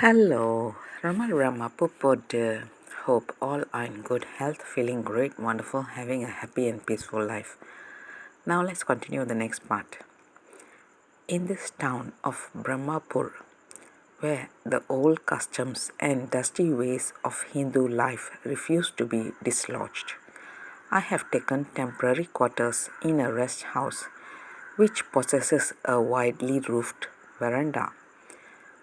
Hello, Rama Pupod. Hope all are in good health, feeling great, wonderful, having a happy and peaceful life. Now let's continue the next part. In this town of Brahmapur, where the old customs and dusty ways of Hindu life refuse to be dislodged, I have taken temporary quarters in a rest house which possesses a widely roofed veranda.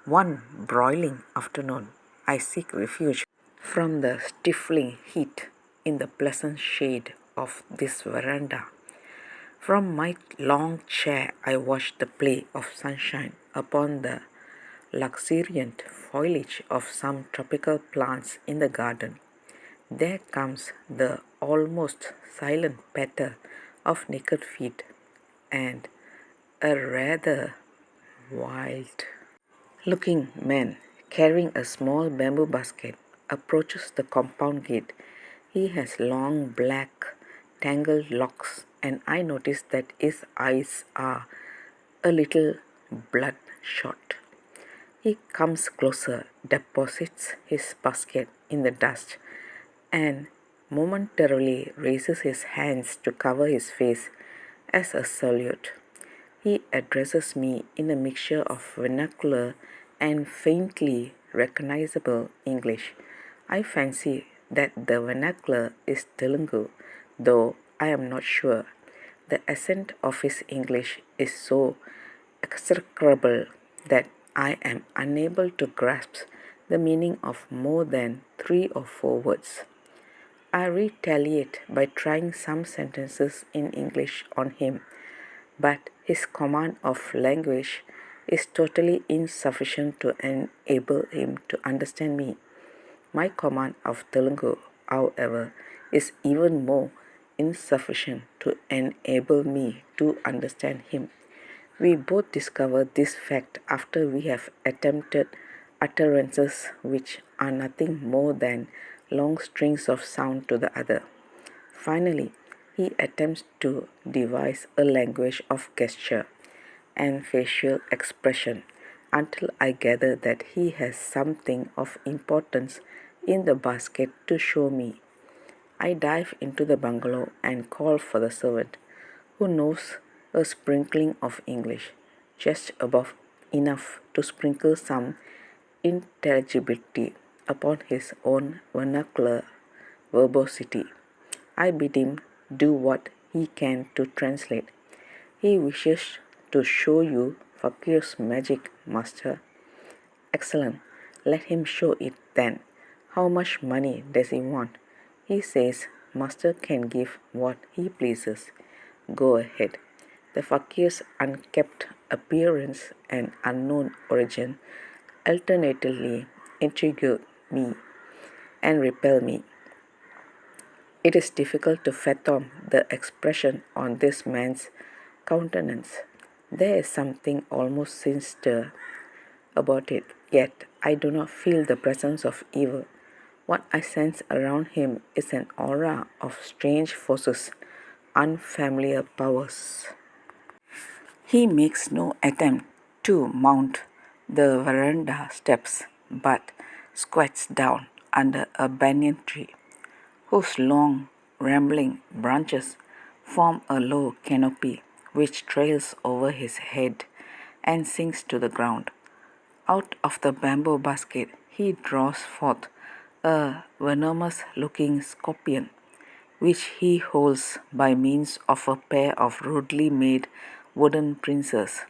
One broiling afternoon, I seek refuge from the stifling heat in the pleasant shade of this veranda. From my long chair, I watch the play of sunshine upon the luxuriant foliage of some tropical plants in the garden. There comes the almost silent patter of naked feet and a rather wild looking man carrying a small bamboo basket approaches the compound gate. He has long black tangled locks, and I notice that his eyes are a little bloodshot. He comes closer, deposits his basket in the dust, and momentarily raises his hands to cover his face as a salute. He addresses me in a mixture of vernacular and faintly recognizable English. I fancy that the vernacular is Telugu, though I am not sure. The accent of his English is so execrable that I am unable to grasp the meaning of more than 3 or 4 words. I retaliate by trying some sentences in English on him, but his command of language is totally insufficient to enable him to understand me. My command of Telugu, however, is even more insufficient to enable me to understand him. We both discover this fact after we have attempted utterances which are nothing more than long strings of sound to the other. Finally, he attempts to devise a language of gesture and facial expression until I gather that he has something of importance in the basket to show me. I dive into the bungalow and call for the servant, who knows a sprinkling of English, just above enough to sprinkle some intelligibility upon his own vernacular verbosity. I bid him do what he can to translate. He wishes to show you Fakir's magic, master. Excellent. Let him show it then. How much money does he want? He says master can give what he pleases. Go ahead. The fakir's unkempt appearance and unknown origin alternately intrigue me and repel me. It is difficult to fathom the expression on this man's countenance. There is something almost sinister about it, yet I do not feel the presence of evil. What I sense around him is an aura of strange forces, unfamiliar powers. He makes no attempt to mount the veranda steps, but squats down under a banyan tree, whose long, rambling branches form a low canopy which trails over his head and sinks to the ground. Out of the bamboo basket he draws forth a venomous-looking scorpion, which he holds by means of a pair of rudely made wooden pincers.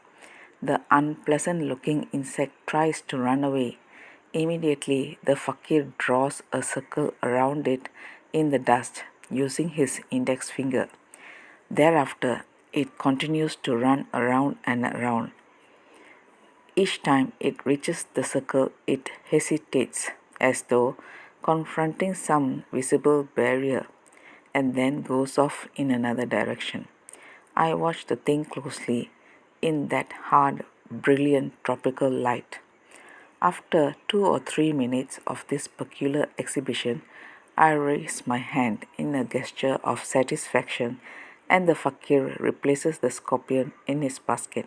The unpleasant-looking insect tries to run away. Immediately, the fakir draws a circle around it in the dust, using his index finger. Thereafter, it continues to run around and around. Each time it reaches the circle, it hesitates, as though confronting some visible barrier, and then goes off in another direction. I watch the thing closely in that hard, brilliant tropical light. After 2 or 3 minutes of this peculiar exhibition, I raise my hand in a gesture of satisfaction, and the fakir replaces the scorpion in his basket.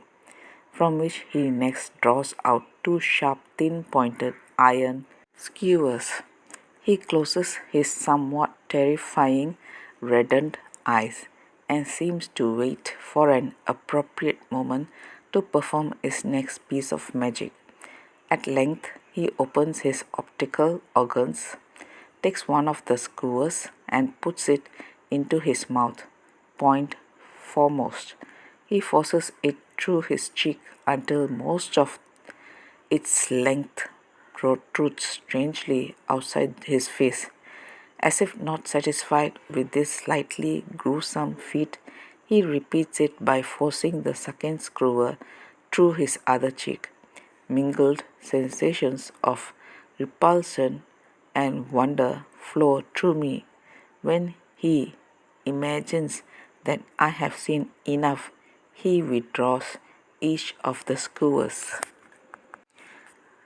from which he next draws out two sharp, thin-pointed iron skewers. He closes his somewhat terrifying, reddened eyes and seems to wait for an appropriate moment to perform his next piece of magic. At length, he opens his optical organs, takes one of the skewers, and puts it into his mouth, point foremost. He forces it through his cheek until most of its length protrudes strangely outside his face. As if not satisfied with this slightly gruesome feat, he repeats it by forcing the second skewer through his other cheek. Mingled sensations of repulsion and wonder flow through me when he imagines that I have seen enough. He withdraws each of the skewers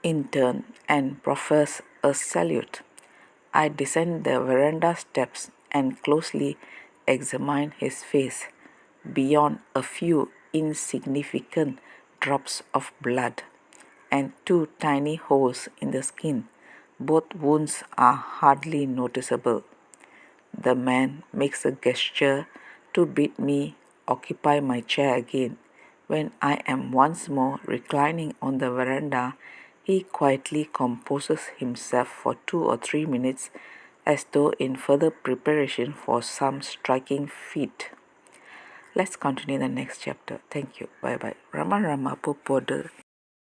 in turn and proffers a salute. I descend the veranda steps and closely examine his face. Beyond a few insignificant drops of blood and two tiny holes in the skin, both wounds are hardly noticeable. The man makes a gesture to bid me occupy my chair again. When I am once more reclining on the veranda, he quietly composes himself for 2 or 3 minutes as though in further preparation for some striking feat. Let's continue the next chapter. Thank you. Bye bye. Rama Rama Popoda.